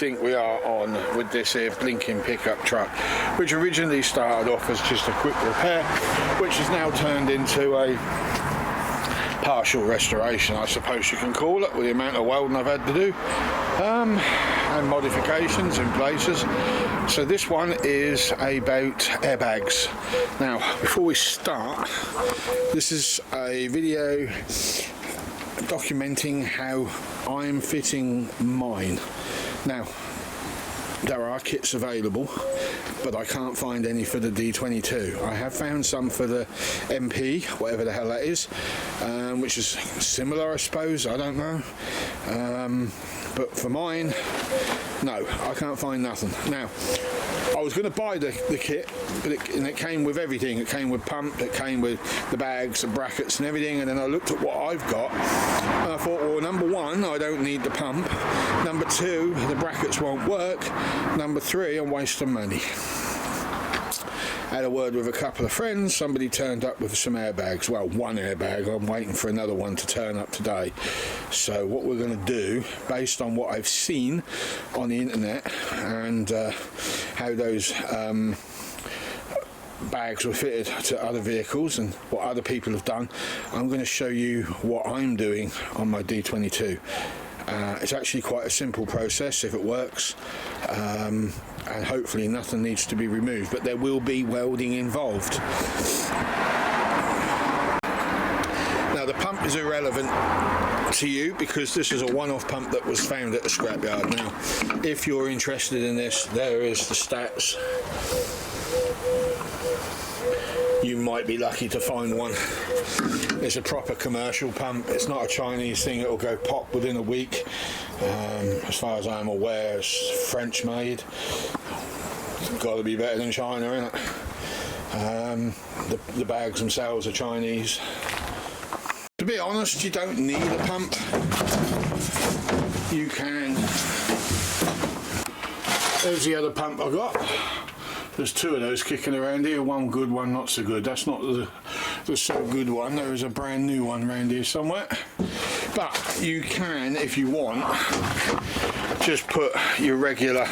think we are on with this here blinking pickup truck, which originally started off as just a quick repair, which has now turned into a partial restoration, I suppose you can call it, with the amount of welding I've had to do and modifications in places. So this one is about airbags. Now, before we start, this is a video documenting how I'm fitting mine. Now, there are kits available, but I can't find any for the D22. I have found some for the MP, whatever the hell that is, which is similar, I suppose, I don't know. But for mine, no, I can't find nothing. Now, I was going to buy the kit, but it came with everything. It came with pump, it came with the bags and brackets and everything, and then I looked at what I've got, and I thought, well, number one, I don't need the pump. Number two, the brackets won't work. Number three, I'm wasting money. Had a word with a couple of friends. Somebody turned up with some airbags. Well, one airbag. I'm waiting for another one to turn up today. So what we're going to do, based on what I've seen on the internet and how those bags were fitted to other vehicles and what other people have done, I'm going to show you what I'm doing on my D22. It's actually quite a simple process if it works, and hopefully nothing needs to be removed, but there will be welding involved. Now, the pump is irrelevant to you because this is a one-off pump that was found at a scrapyard. Now, if you're interested in this, there is the stats. You might be lucky to find one. It's a proper commercial pump. It's not a Chinese thing. It'll go pop within a week. As far as I'm aware, it's French made. It's got to be better than China, isn't it? The bags themselves are Chinese. To be honest, you don't need a pump. You can. There's the other pump I got. There's two of those kicking around here, one good, one not so good. That's not the so good one. There is a brand new one around here somewhere. But you can, if you want, just put your regular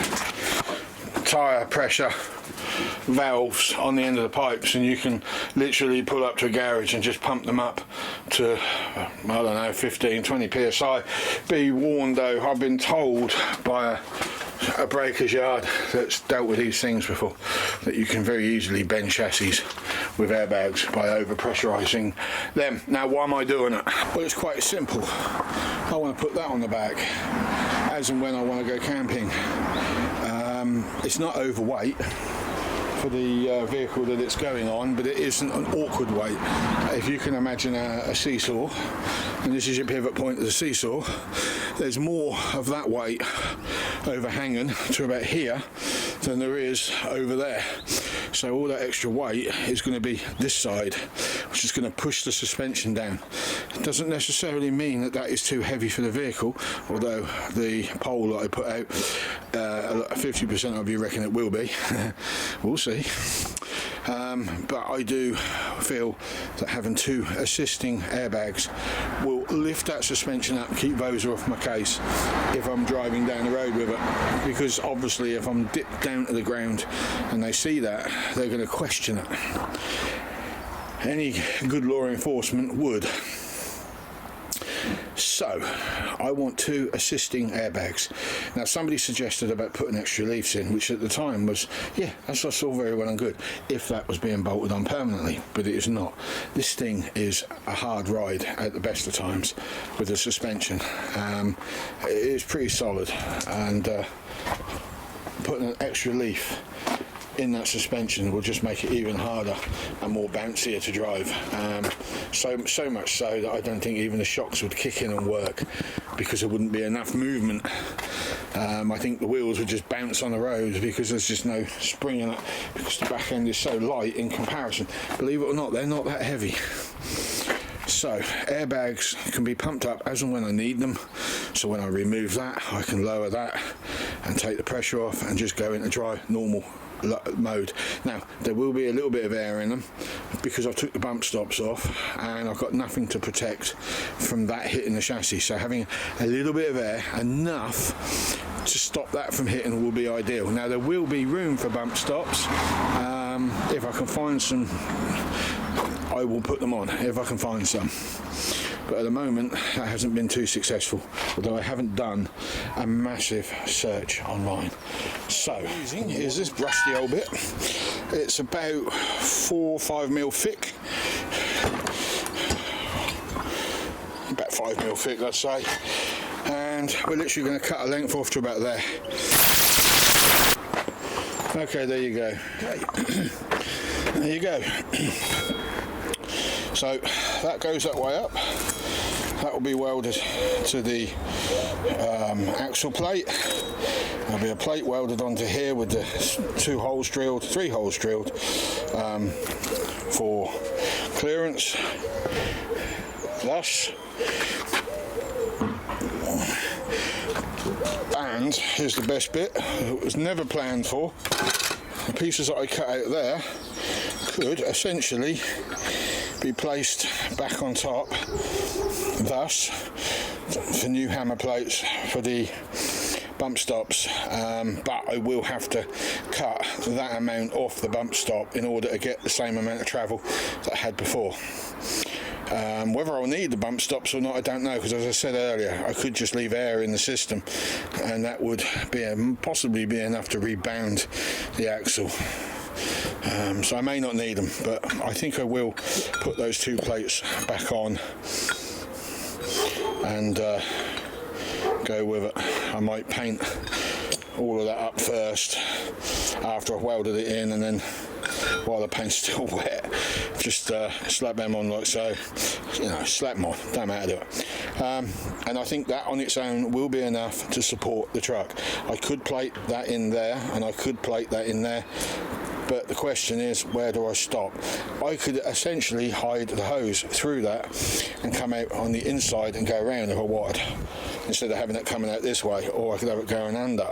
tyre pressure valves on the end of the pipes, and you can literally pull up to a garage and just pump them up to, I don't know, 15, 20 psi. Be warned though, I've been told by a breaker's yard that's dealt with these things before that you can very easily bend chassis with airbags by over pressurizing them. Now, why am I doing it? Well, it's quite simple. I want to put that on the back as and when I want to go camping. It's not overweight for the vehicle that it's going on, but it isn't an awkward weight. If you can imagine a seesaw, and this is your pivot point of the seesaw, there's more of that weight overhanging to about here than there is over there. So all that extra weight is going to be this side, which is going to push the suspension down. It doesn't necessarily mean that that is too heavy for the vehicle, although the poll that I put out, 50% of you reckon it will be. We'll see. But I do feel that having two assisting airbags will lift that suspension up, keep those off my case if I'm driving down the road with it, because obviously if I'm dipped down to the ground and they see that, they're going to question it. Any good law enforcement would. So, I want two assisting airbags. Now, somebody suggested about putting extra leaves in, which at the time was, yeah, that's all very well and good, if that was being bolted on permanently, but it is not. This thing is a hard ride at the best of times with the suspension. It is pretty solid, and putting an extra leaf in that suspension will just make it even harder and more bouncier to drive. So much so that I don't think even the shocks would kick in and work, because there wouldn't be enough movement. I think the wheels would just bounce on the road because there's just no spring in it, because the back end is so light in comparison. Believe it or not, they're not that heavy. So airbags can be pumped up as and when I need them, so when I remove that I can lower that and take the pressure off and just go into dry normal mode. Now there will be a little bit of air in them because I took the bump stops off and I've got nothing to protect from that hitting the chassis, so having a little bit of air, enough to stop that from hitting, will be ideal. Now there will be room for bump stops. If I can find some, I will put them on if I can find some, but at the moment that hasn't been too successful, although I haven't done a massive search online. So is this rusty old bit. It's about 4 or 5 mil thick, about 5 mil thick let's say, and we're literally going to cut a length off to about there. Okay, there you go. Okay. There you go. So that goes that way up. That will be welded to the axle plate. There'll be a plate welded onto here with the 3 holes drilled for clearance. Thus, and here's the best bit, it was never planned for. The pieces that I cut out there could essentially be placed back on top, thus for new hammer plates for the bump stops, but I will have to cut that amount off the bump stop in order to get the same amount of travel that I had before. Whether I'll need the bump stops or not, I don't know, because as I said earlier, I could just leave air in the system and that would be possibly be enough to rebound the axle. So I may not need them, but I think I will put those 2 plates back on and go with it. I might paint all of that up first after I've welded it in, and then while the paint's still wet, just slap them on like so. You know, slap them on, don't matter, do it. And I think that on its own will be enough to support the truck. I could plate that in there, and I could plate that in there, but the question is, where do I stop? I could essentially hide the hose through that and come out on the inside and go around if I wanted, instead of having it coming out this way, or I could have it going under.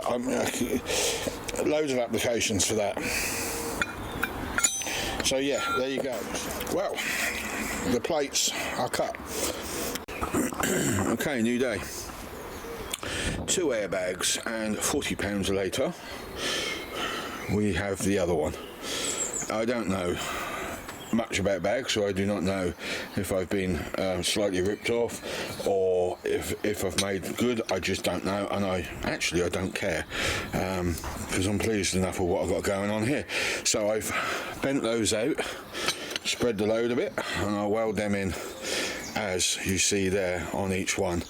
Loads of applications for that. So yeah, there you go. Well, the plates are cut. Okay, new day. 2 airbags, and £40 later we have the other one. I don't know much about bags, so I do not know if I've been slightly ripped off or if I've made good. I just don't know, and I don't care, because I'm pleased enough with what I've got going on here. So I've bent those out, spread the load a bit, and I'll weld them in as you see there on each one.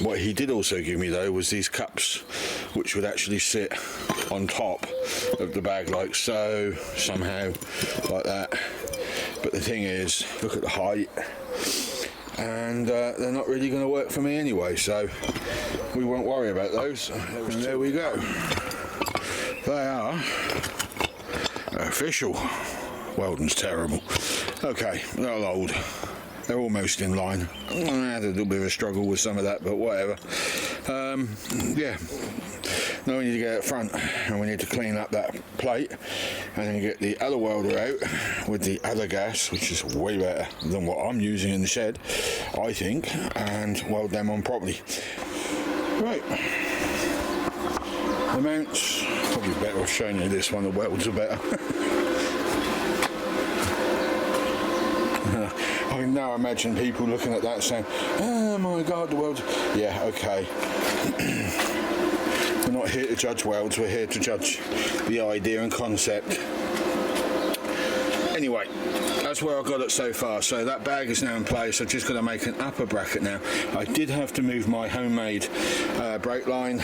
What he did also give me though was these cups, which would actually sit on top of the bag like so, somehow like that. But the thing is, look at the height, and they're not really going to work for me anyway, so we won't worry about those. And there we go. They are official. Welding's terrible. Okay, they're old. They're almost in line. I had a little bit of a struggle with some of that, but whatever. Yeah. Now we need to get out front, and we need to clean up that plate, and then get the other welder out with the other gas, which is way better than what I'm using in the shed, I think, and weld them on properly. Right. The mounts, probably better off showing you this one, the welds are better. I can now imagine people looking at that saying, oh my god, the welds. Yeah, okay. We're not here to judge welds, we're here to judge the idea and concept. Anyway, that's where I've got it so far. So that bag is now in place. I've just got to make an upper bracket now. I did have to move my homemade brake line.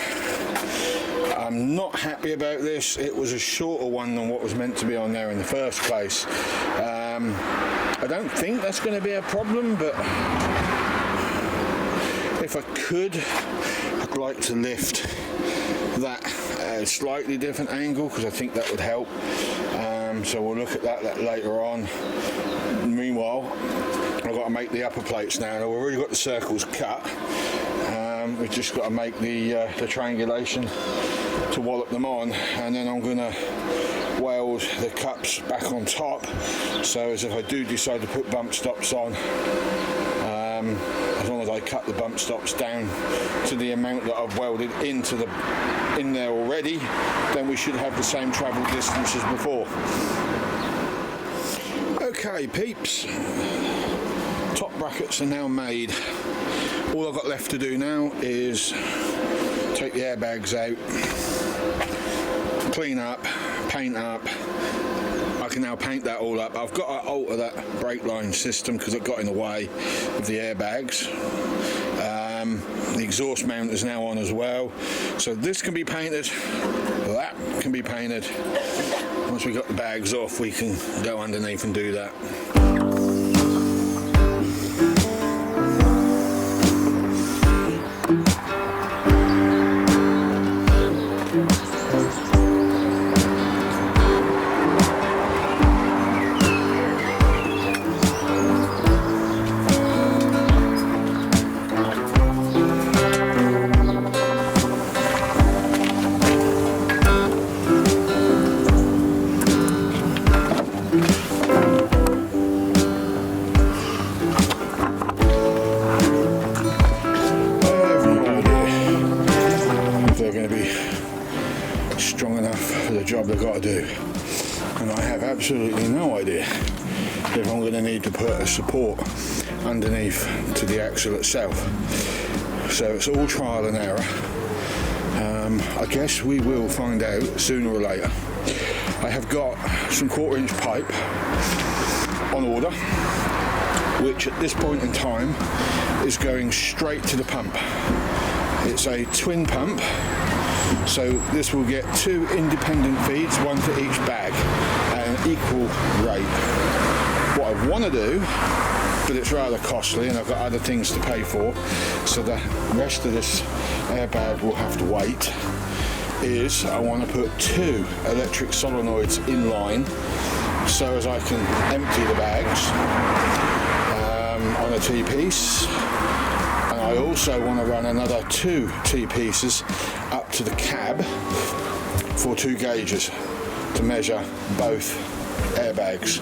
I'm not happy about this. It was a shorter one than what was meant to be on there in the first place. I don't think that's going to be a problem, but if I could, I'd like to lift that at a slightly different angle, because I think that would help. So we'll look at that later on. Meanwhile, I've got to make the upper plates now. Now we've already got the circles cut. We've just got to make the triangulation to wallop them on, and then I'm going to weld the cups back on top, so as if I do decide to put bump stops on, as long as I cut the bump stops down to the amount that I've welded in there already, then we should have the same travel distance as before. Okay peeps, top brackets are now made. All I've got left to do now is take the airbags out, clean up, paint up. I can now paint that all up. I've got to alter that brake line system because it got in the way of the airbags. The exhaust mount is now on as well, so this can be painted, that can be painted. Once we got the bags off, we can go underneath and do that. Job they've got to do, and I have absolutely no idea if I'm going to need to put a support underneath to the axle itself, so it's all trial and error. I guess we will find out sooner or later. I have got some 1/4-inch pipe on order, which at this point in time is going straight to the pump. It's a twin pump, so this will get 2 independent feeds, one to each bag, at an equal rate. What I want to do, but it's rather costly and I've got other things to pay for, so the rest of this airbag will have to wait, is I want to put 2 electric solenoids in line so as I can empty the bags on a T-piece. I also want to run another 2 T-pieces up to the cab for 2 gauges to measure both airbags.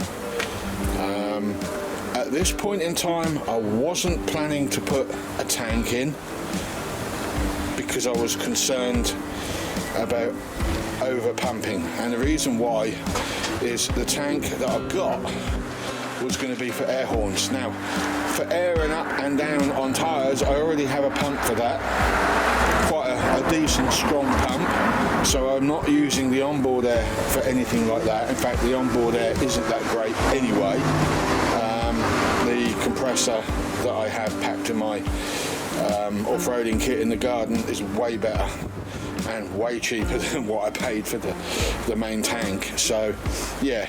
At this point in time, I wasn't planning to put a tank in because I was concerned about over pumping, and the reason why is the tank that I've got was going to be for air horns. Now, for airing up and down on tyres, I already have a pump for that, quite a decent strong pump, so I'm not using the onboard air for anything like that. In fact, the onboard air isn't that great anyway. The compressor that I have packed in my off-roading kit in the garden is way better and way cheaper than what I paid for the main tank. So yeah,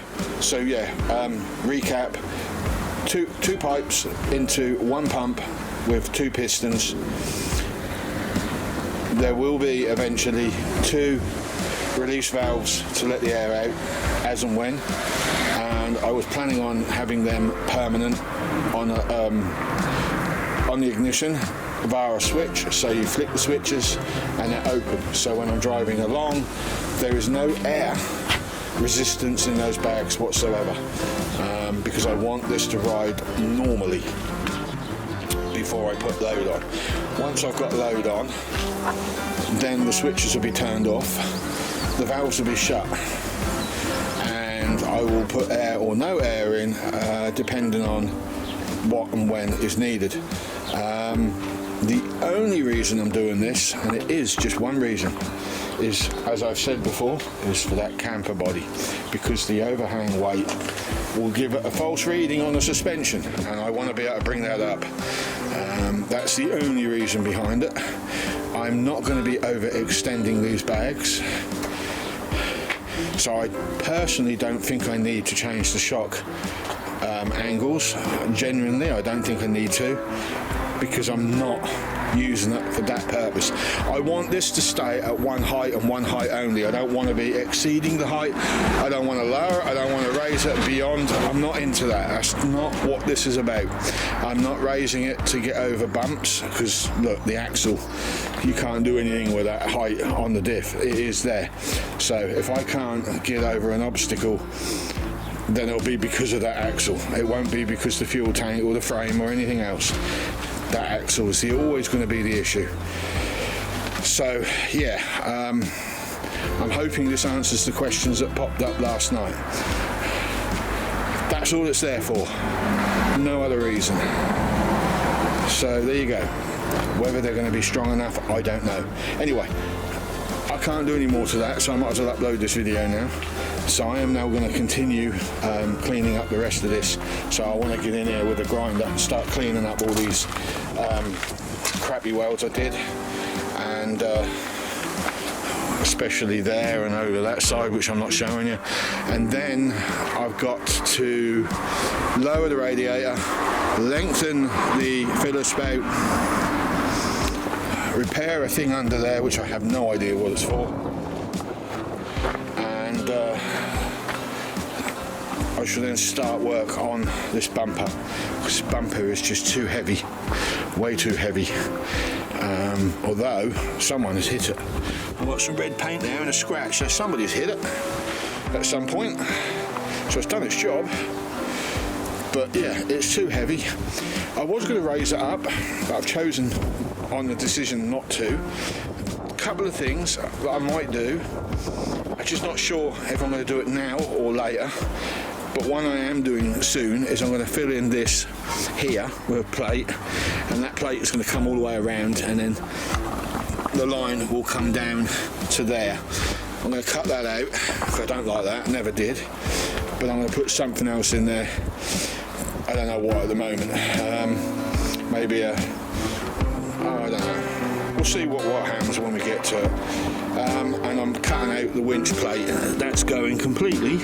recap: two pipes into one pump with 2 pistons. There will be eventually 2 release valves to let the air out as and when, and I was planning on having them permanent on the ignition via a switch, so you flick the switches and they're open, so when I'm driving along there is no air resistance in those bags whatsoever, because I want this to ride normally before I put load on. Once I've got load on, then the switches will be turned off, the valves will be shut, and I will put air or no air in depending on what and when is needed. The only reason I'm doing this, and it is just one reason, is, as I've said before, is for that camper body, because the overhang weight will give it a false reading on the suspension, and I want to be able to bring that up. That's the only reason behind it. I'm not going to be overextending these bags, so I personally don't think I need to change the shock angles. Genuinely, I don't think I need to, because I'm not using it for that purpose. I want this to stay at one height and one height only. I don't want to be exceeding the height. I don't want to lower it. I don't want to raise it beyond. I'm not into that. That's not what this is about. I'm not raising it to get over bumps, because look, the axle, you can't do anything with that height on the diff. It is there. So if I can't get over an obstacle, then it'll be because of that axle. It won't be because the fuel tank or the frame or anything else. That axle is always going to be the issue. So yeah, I'm hoping this answers the questions that popped up last night. That's all it's there for. No other reason. So there you go. Whether they're going to be strong enough, I don't know. Anyway, I can't do any more to that, so I might as well upload this video now. So I am now going to continue cleaning up the rest of this. So I want to get in here with a grinder and start cleaning up all these crappy welds I did, and especially there and over that side, which I'm not showing you. And then I've got to lower the radiator, lengthen the filler spout, repair a thing under there which I have no idea what it's for, and I should then start work on this bumper. This bumper is just too heavy, way too heavy. Although someone has hit it. I've got some red paint there and a scratch, so somebody's hit it at some point. So it's done its job. But yeah, it's too heavy. I was going to raise it up, but I've chosen on the decision not to. A couple of things that I might do. I'm just not sure if I'm going to do it now or later. But one I am doing soon is I'm going to fill in this here with a plate, and that plate is going to come all the way around, and then the line will come down to there. I'm going to cut that out because I don't like that, never did. But I'm going to put something else in there. I don't know what at the moment. Maybe a, oh, I don't know. We'll see what happens when we get to it. And I'm cutting out the winch plate. That's going completely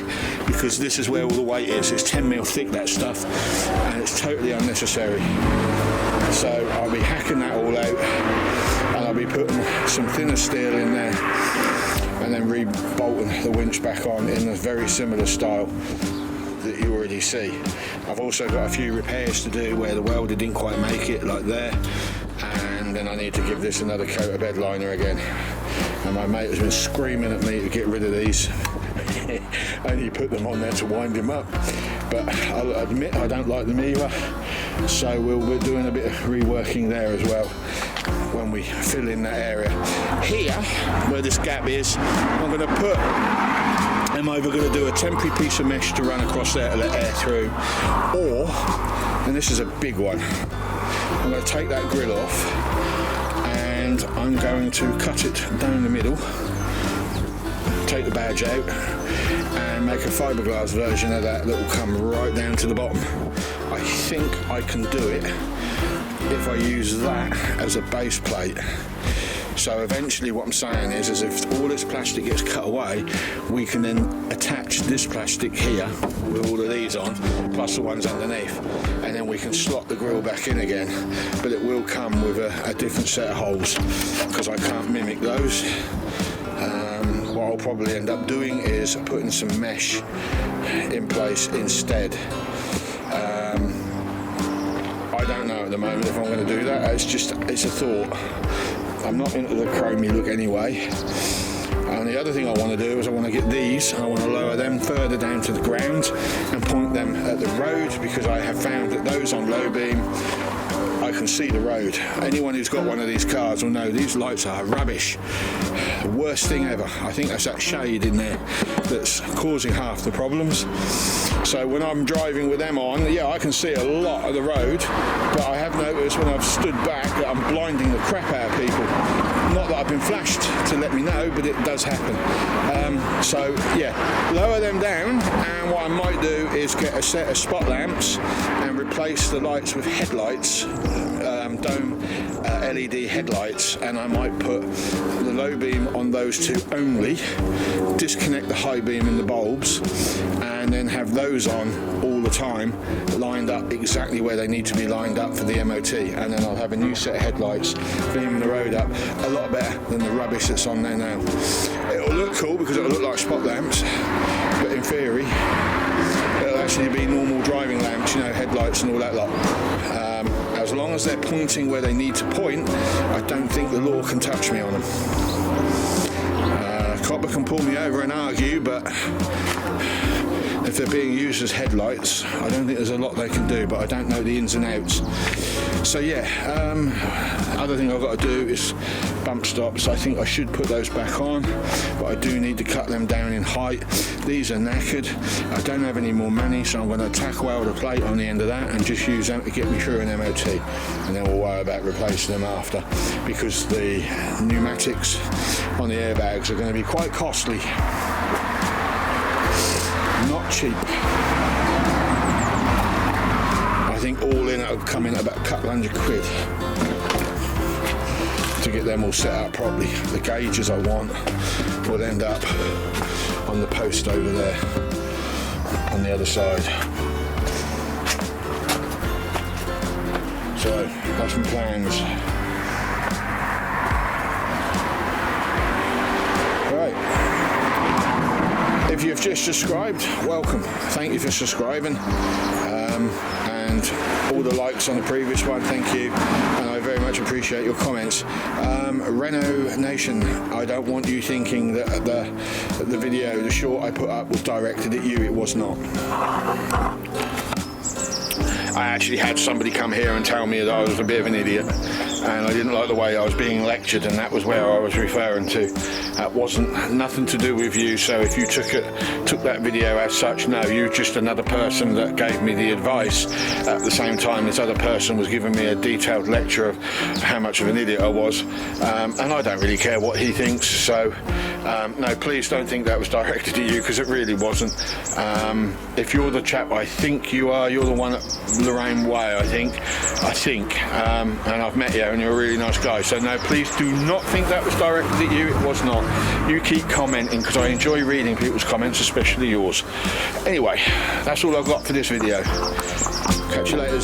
because this is where all the weight is. It's 10mm thick, that stuff, and it's totally unnecessary. So I'll be hacking that all out, and I'll be putting some thinner steel in there, and then re-bolting the winch back on in a very similar style that you already see. I've also got a few repairs to do where the welder didn't quite make it, like there, and then I need to give this another coat of bed liner again. And my mate has been screaming at me to get rid of these. Only put them on there to wind him up, but I'll admit I don't like them either, so we're doing a bit of reworking there as well when we fill in that area. Here where this gap is, I'm either going to do a temporary piece of mesh to run across there to let air through, or, and this is a big one, I'm going to take that grill off and I'm going to cut it down the middle, take the badge out and make a fiberglass version of that will come right down to the bottom. I think I can do it if I use that as a base plate. So eventually what I'm saying is if all this plastic gets cut away, we can then attach this plastic here with all of these on, plus the ones underneath, and then we can slot the grill back in again. But it will come with a different set of holes, because I can't mimic those. What I'll probably end up doing is putting some mesh in place instead. I don't know at the moment if I'm going to do that. It's a thought. I'm not into the chromey look anyway. And the other thing I want to do is I want to get these, I want to lower them further down to the ground and point them at the road, because I have found that those on low beam, I can see the road. Anyone who's got one of these cars will know these lights are rubbish. The worst thing ever. I think that's that shade in there that's causing half the problems. So when I'm driving with them on, yeah, I can see a lot of the road, but I have noticed when I've stood back that I'm blinding the crap out of people. Not that I've been flashed to let me know, but it does happen. So yeah, lower them down, and what I might do is get a set of spot lamps and replace the lights with headlights, dome LED headlights, and I might put the low beam on those two only, disconnect the high beam in the bulbs, and then have those on all the time, lined up exactly where they need to be lined up for the MOT, and then I'll have a new set of headlights beaming the road up a lot better than the rubbish that's on there now. It'll look cool because it'll look like spot lamps, but in theory it'll actually be normal driving lamps, you know, headlights and all that lot. As long as they're pointing where they need to point, I don't think the law can touch me on them. Copper can pull me over and argue, but if they're being used as headlights, I don't think there's a lot they can do, but I don't know the ins and outs. So yeah, other thing I've got to do is bump stops. I think I should put those back on, but I do need to cut them down in height. These are knackered. I don't have any more money, so I'm going to tack weld a plate on the end of that and just use them to get me through an MOT, and then we'll worry about replacing them after, because the pneumatics on the airbags are going to be quite costly. Not cheap. I think all in it'll come in at about a couple £100 to get them all set up properly. The gauges I want will end up on the post over there on the other side. So that's some plans. Right. If you've just subscribed, welcome. Thank you for subscribing. And all the likes on the previous one, thank you, and I very much appreciate your comments. Renault Nation, I don't want you thinking that the video, the short I put up was directed at you. It was not. I actually had somebody come here and tell me that I was a bit of an idiot, and I didn't like the way I was being lectured, and that was where I was referring to. That wasn't nothing to do with you, so if you took that video as such, no, you're just another person that gave me the advice at the same time this other person was giving me a detailed lecture of how much of an idiot I was, and I don't really care what he thinks, so no, please don't think that was directed at you, because it really wasn't. If you're the chap I think you are, you're the one at Lorraine Way, I think, and I've met you and you're a really nice guy, so no, please do not think that was directed at you. It was not. You keep commenting, because I enjoy reading people's comments, especially yours. Anyway, that's all I've got for this video. Catch you later.